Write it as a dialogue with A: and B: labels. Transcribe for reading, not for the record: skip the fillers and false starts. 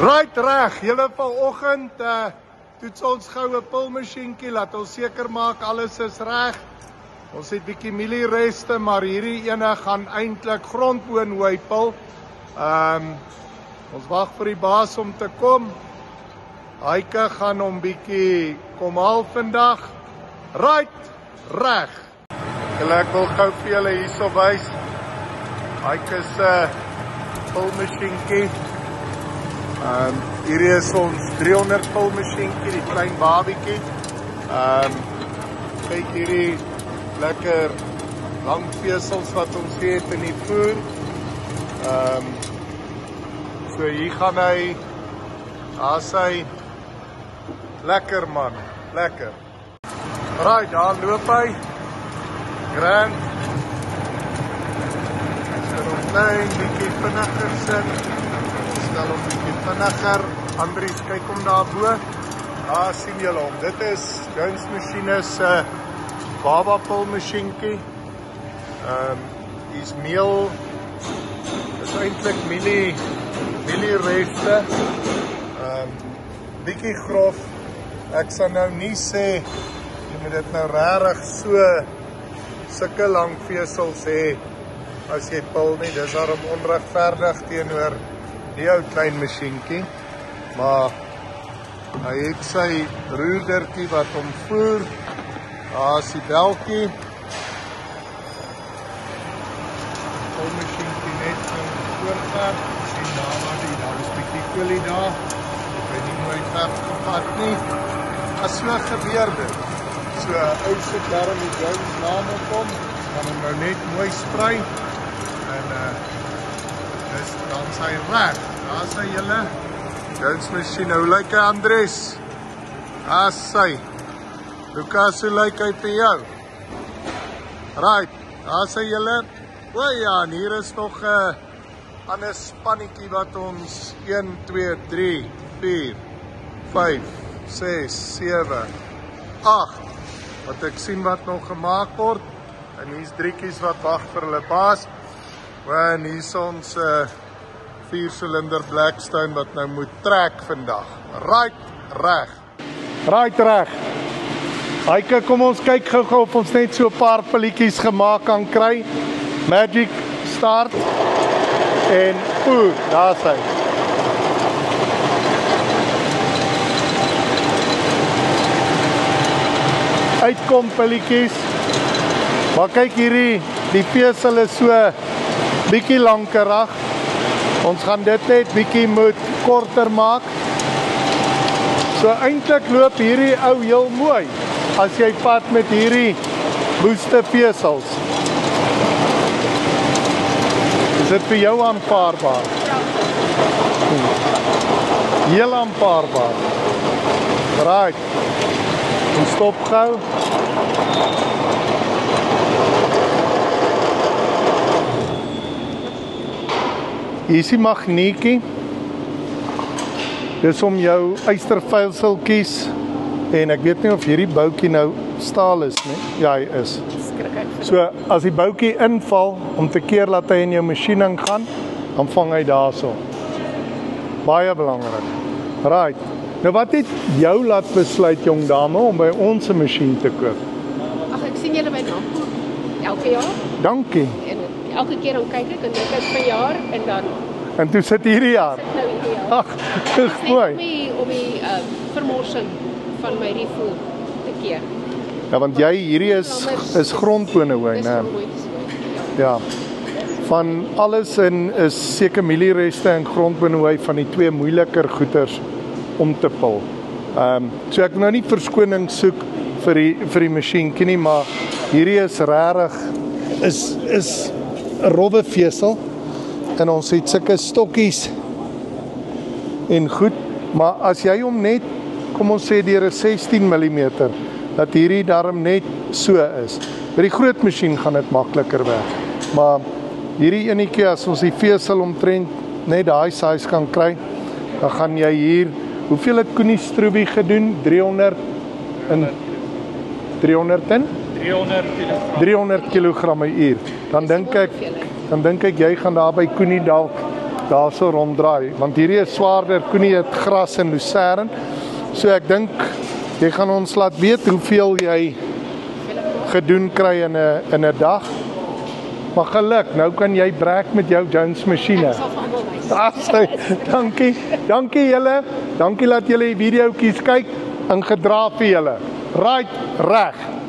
A: Right reg, julle vanoggend toets ons goue pulmasjienkie, laat ons seker maak alles is reg. Ons het bietjie mieliereste, maar hierdie ene gaan eintlik grondboon pul. Ons wag vir die baas om te kom. Heike gaan hom bietjie kom haal vandag. Right reg. Ek wil gou vir julle hierso wys. Heike se pulmasjienkie. Hierdie is ons 300 pulmasjienkie, die klein babietjie. Kyk hierdie lekker lang vesels wat ons het in die voer. So hier gaan hy, daar hy, lekker man, lekker. Right, daar loop hy, grand. So nog klein, bietjie vinniger sit. Stel hom bietjie vinniger. Andries, kyk hom daarbo. Daar sien julle hom. Dit is Jones Machine se baba pulmasjienkie. Hier's meel. Dis eintlik mieliereste. Bietjie grof. Ek sal nou nie sê jy moet dit nou regtig sulke lang vesels hê as jy pul nie. Dis daarom onregverdig teenoor die ou klein masjienkie, maar hy het sy roerdertjie wat hom voer. Daar is die beltjie. Pulmasjienkie net so voorgaan. Sien daar is bietjie koelie daar. Ek weet nie mooi verf gevat nie. As so gebeur dit. So ou sit daarom die Jones naam op hom, gaan hom nou net mooi sprei en dan sy reg. Daar sy julle. Jones Machine, hoe lyk hy Andries? Daar sy. Lucas, hoe lyk hy vir jou? Right, daar sy julle. O ja, en hier is nog 'n ander spannetjie wat ons 1, 2, 3, 4, 5, 6, 7, 8 wat ek sien wat nog gemaak word. En hier's drietjies wat wag vir hulle baas. En hier's ons 4-silinder Blackstone wat nou moet trek vandag. Right reg. Right reg. Heike, kom ons kyk gou of ons net so 'n paar pilletjies gemaak kan kry. Magic start. En daar sy. Uitkom pilletjies. Maar kyk hierdie, die vesel is so bietjie lankerig. Ons gaan dit net bietjie moet korter maak. So eintlik loop hierdie ou heel mooi as jy vat met hierdie booster vesels. Is dit vir jou aanvaarbaar? Heel aanvaarbaar. Right. Ons stop gou. Hier is die magneetjie. Dis om jou ystervelseltjies en ek weet nie of hierdie boutjie nou staal is nie. Ja, hy is. So as die boutjie inval om te keer dat hy in jou masjien gaan, dan vang hy daarso. Baie belangrik. Right. Nou wat het jou laat besluit jong dame om by ons 'n masjien te koop?
B: Ag, ek sien julle by Nampo elke jaar.
A: Dankie.
B: En elke keer dan kyk ek en dit is per jaar en dan
A: en toe sit hierdie jaar.
B: Sit nou hierdie jaar.
A: Ag, dis mooi.
B: Om die vermorsing van my refoel te keer.
A: Ja, want hierdie is grondbone hoor, né? Ja. Van alles is seker mieliereste en grondbone van die twee moeiliker goeters om te pul. So ek nou nie verskoning soek vir die masjienkie nie, maar hierdie is regtig is 'n rowwe vesel en ons het sulke stokkies en goed, maar as jy hom net, kom ons sê deur 'n 16 mm, dat hierdie darm net so is. By die groot masjien gaan dit makliker weg. Maar hierdie enetjie as ons die vesel omtrent net daai size kan kry, dan gaan jy hier. Hoeveel het Koenie Stroobie gedoen? 300 kg 'n uur. Dan dink ek jy gaan daar by Koenie dalk daarso ronddraai, want hierdie is swaarder. Koenie het gras en lucerne. So ek dink jy gaan ons laat weet hoeveel jy gedoen kry in 'n dag. Maar geluk, nou kan jy brek met jou Jones masjiene.
B: Ek sal vir almal wys.
A: Dankie. Dankie julle. Dankie dat julle die videoetjies kyk. Ingedra vir julle. Right, reg.